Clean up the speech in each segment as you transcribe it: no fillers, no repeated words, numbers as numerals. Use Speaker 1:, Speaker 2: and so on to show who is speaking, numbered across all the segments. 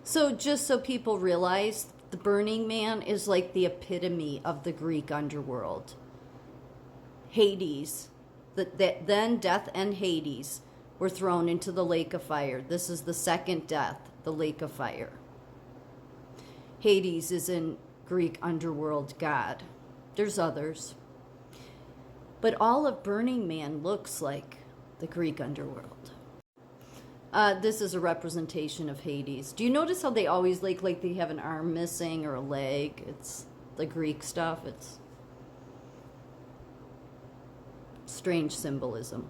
Speaker 1: So just so people realize, the Burning Man is like the epitome of the Greek underworld. Hades, then death and Hades were thrown into the lake of fire. This is the second death, the lake of fire. Hades is in Greek underworld god. There's others. But all of Burning Man looks like the Greek underworld. This is a representation of Hades. Do you notice how they always like they have an arm missing or a leg? It's the Greek stuff. It's strange symbolism.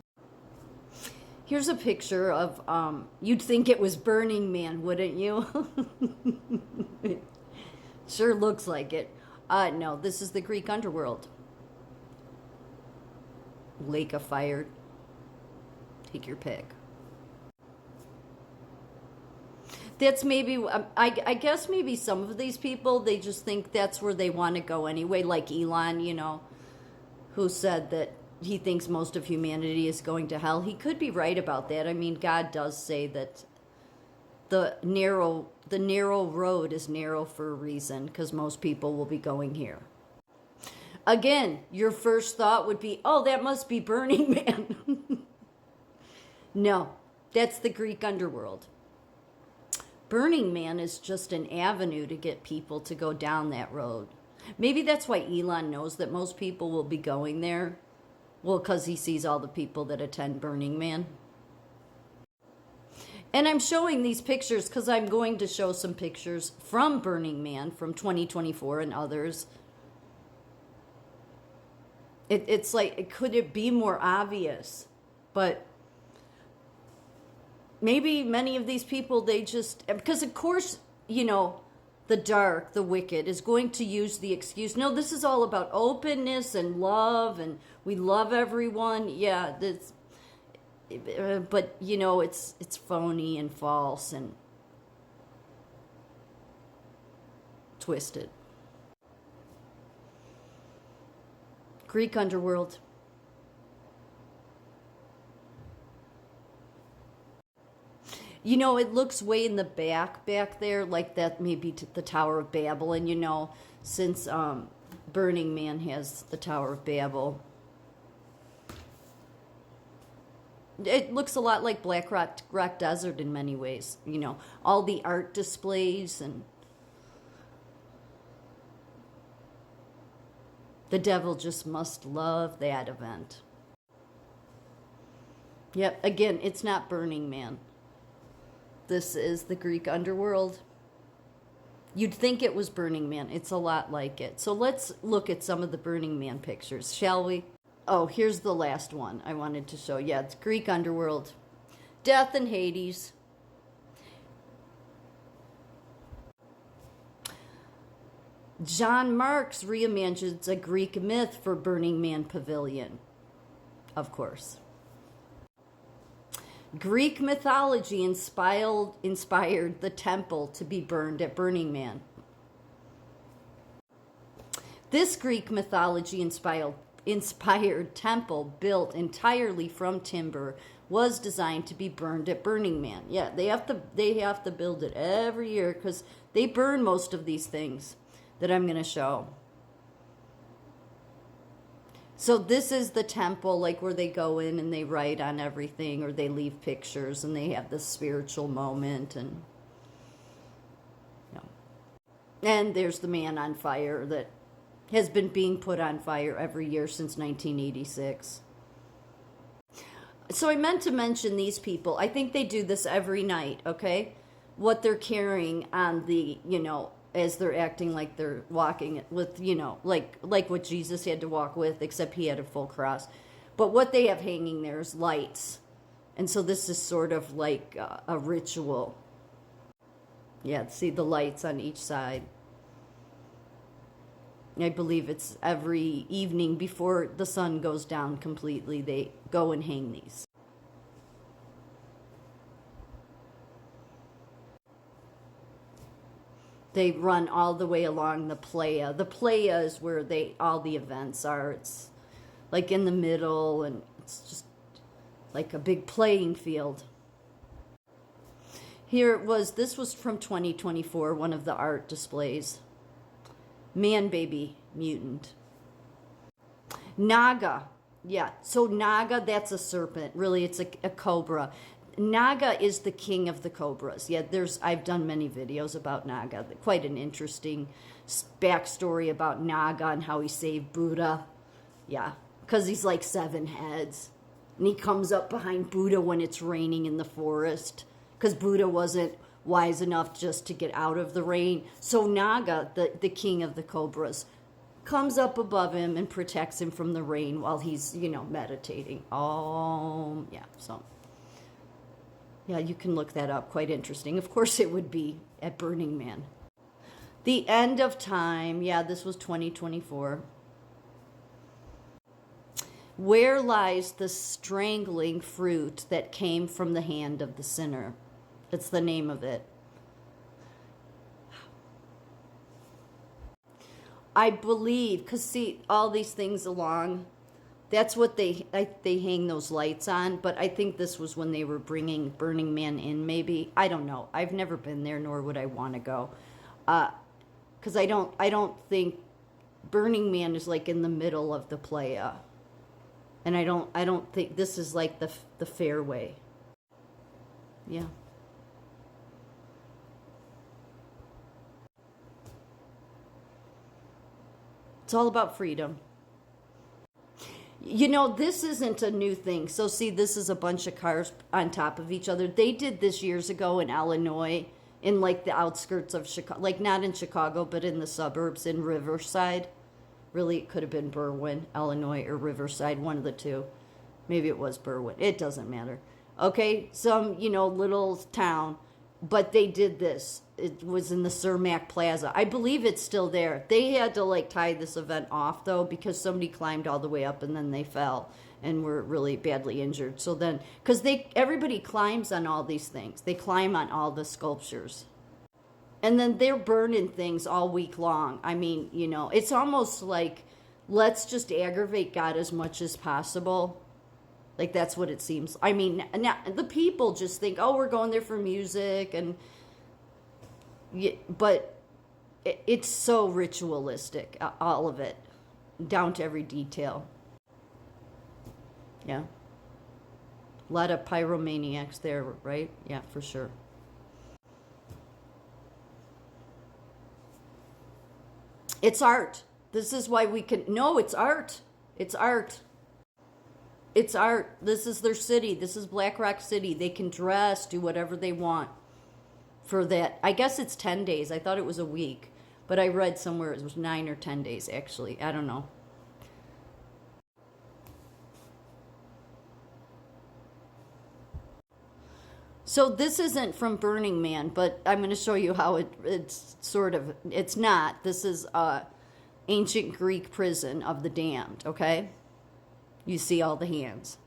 Speaker 1: Here's a picture of, you'd think it was Burning Man, wouldn't you? Sure looks like it. No, this is the Greek underworld. Lake of fire. Take your pick. That's maybe, I guess maybe some of these people, they just think that's where they want to go anyway, like Elon, who said that he thinks most of humanity is going to hell. He could be right about that. I mean, God does say that the narrow road is narrow for a reason, because most people will be going here. Again, your first thought would be, oh, that must be Burning Man. No, that's the Greek underworld. Burning Man is just an avenue to get people to go down that road. Maybe that's why Elon knows that most people will be going there. Well, because he sees all the people that attend Burning Man. And I'm showing these pictures because I'm going to show some pictures from Burning Man from 2024 and others. It's like, could it be more obvious? But maybe many of these people, they just, because of course, the dark, the wicked, is going to use the excuse, no, this is all about openness and love, and we love everyone. Yeah, this, but it's phony and false and twisted. Greek underworld. It looks way in the back there, like that maybe the Tower of Babel. And, since Burning Man has the Tower of Babel, it looks a lot like Black Rock Desert in many ways. All the art displays, and the devil just must love that event. Yep, again, it's not Burning Man. This is the Greek underworld. You'd think it was Burning Man. It's a lot like it. So let's look at some of the Burning Man pictures, shall we? Oh, here's the last one I wanted to show. Yeah, it's Greek underworld. Death and Hades. John Marks reimagines a Greek myth for Burning Man Pavilion. Of course. Greek mythology inspired the temple to be burned at Burning Man. This Greek mythology inspired temple, built entirely from timber, was designed to be burned at Burning Man. Yeah, they have to build it every year because they burn most of these things that I'm going to show. So this is the temple, like where they go in and they write on everything, or they leave pictures and they have this spiritual moment. And and there's the man on fire that has been being put on fire every year since 1986. So I meant to mention these people. I think they do this every night, okay? What they're carrying on the, as they're acting like they're walking with, like what Jesus had to walk with, except he had a full cross. But what they have hanging there is lights. And so this is sort of like a ritual. Yeah, see the lights on each side. I believe it's every evening before the sun goes down completely, they go and hang these. They run all the way along the playa. The playa is where all the events are. It's like in the middle, and it's just like a big playing field. Here it was, this was from 2024, one of the art displays. Man baby mutant. Naga. Yeah, so Naga, that's a serpent. Really, it's a cobra. Naga is the king of the cobras. Yeah, I've done many videos about Naga. Quite an interesting backstory about Naga and how he saved Buddha. Yeah, because he's like 7 heads. And he comes up behind Buddha when it's raining in the forest. Because Buddha wasn't wise enough just to get out of the rain. So Naga, the king of the cobras, comes up above him and protects him from the rain while he's, meditating. Yeah, so. Yeah, you can look that up. Quite interesting. Of course, it would be at Burning Man. The end of time. Yeah, this was 2024. Where lies the strangling fruit that came from the hand of the sinner? It's the name of it. I believe, because see, all these things along, that's what they hang those lights on. But I think this was when they were bringing Burning Man in, maybe. I don't know. I've never been there, nor would I want to go. Because I don't think Burning Man is like in the middle of the playa. And I don't think this is like the fairway. Yeah. It's all about freedom. This isn't a new thing. So see, this is a bunch of cars on top of each other. They did this years ago in Illinois, in like the outskirts of Chicago, like not in Chicago, but in the suburbs in Riverside. Really, it could have been Berwyn, Illinois, or Riverside, one of the two. Maybe it was Berwyn. It doesn't matter. Okay, some, little town. But they did this. It was in the Cermak Plaza. I believe it's still there. They had to like tie this event off though because somebody climbed all the way up and then they fell and were really badly injured. So then, because everybody climbs on all these things. They climb on all the sculptures. And then they're burning things all week long. I mean, it's almost like let's just aggravate God as much as possible. Like that's what it seems. I mean, now the people just think, oh, we're going there for music, but it's so ritualistic, all of it, down to every detail. Yeah, a lot of pyromaniacs there, right? Yeah, for sure. It's art. This is why we can. No, it's art. It's art. It's art. This is their city. This is Black Rock City. They can dress, do whatever they want for that. I guess it's 10 days. I thought it was a week. But I read somewhere it was 9 or 10 days, actually. I don't know. So this isn't from Burning Man, but I'm going to show you how it's sort of, it's not. This is ancient Greek prison of the damned, okay? You see all the hands.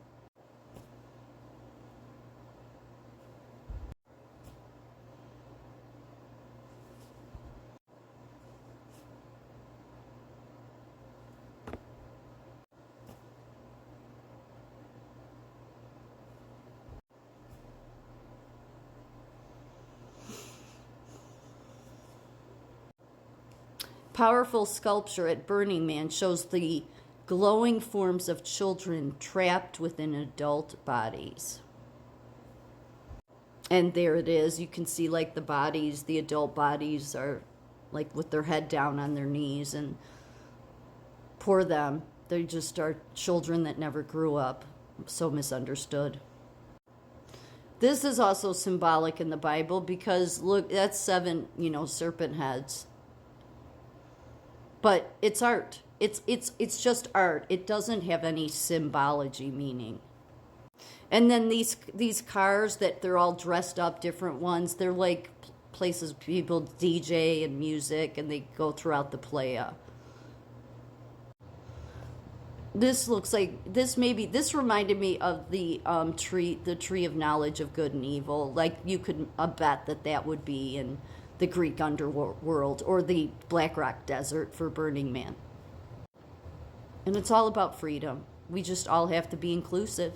Speaker 1: Powerful sculpture at Burning Man shows the glowing forms of children trapped within adult bodies. And there it is. You can see like the bodies, the adult bodies are like with their head down on their knees, and poor them. They just are children that never grew up. So misunderstood. This is also symbolic in the Bible because look, that's 7, serpent heads. But it's art. It's just art. It doesn't have any symbology meaning. And then these cars that they're all dressed up, different ones, they're like places people DJ and music, and they go throughout the playa. This looks like this reminded me of the tree of knowledge of good and evil. Like you could bet that would be in the Greek underworld or the Black Rock Desert for Burning Man. And it's all about freedom. We just all have to be inclusive.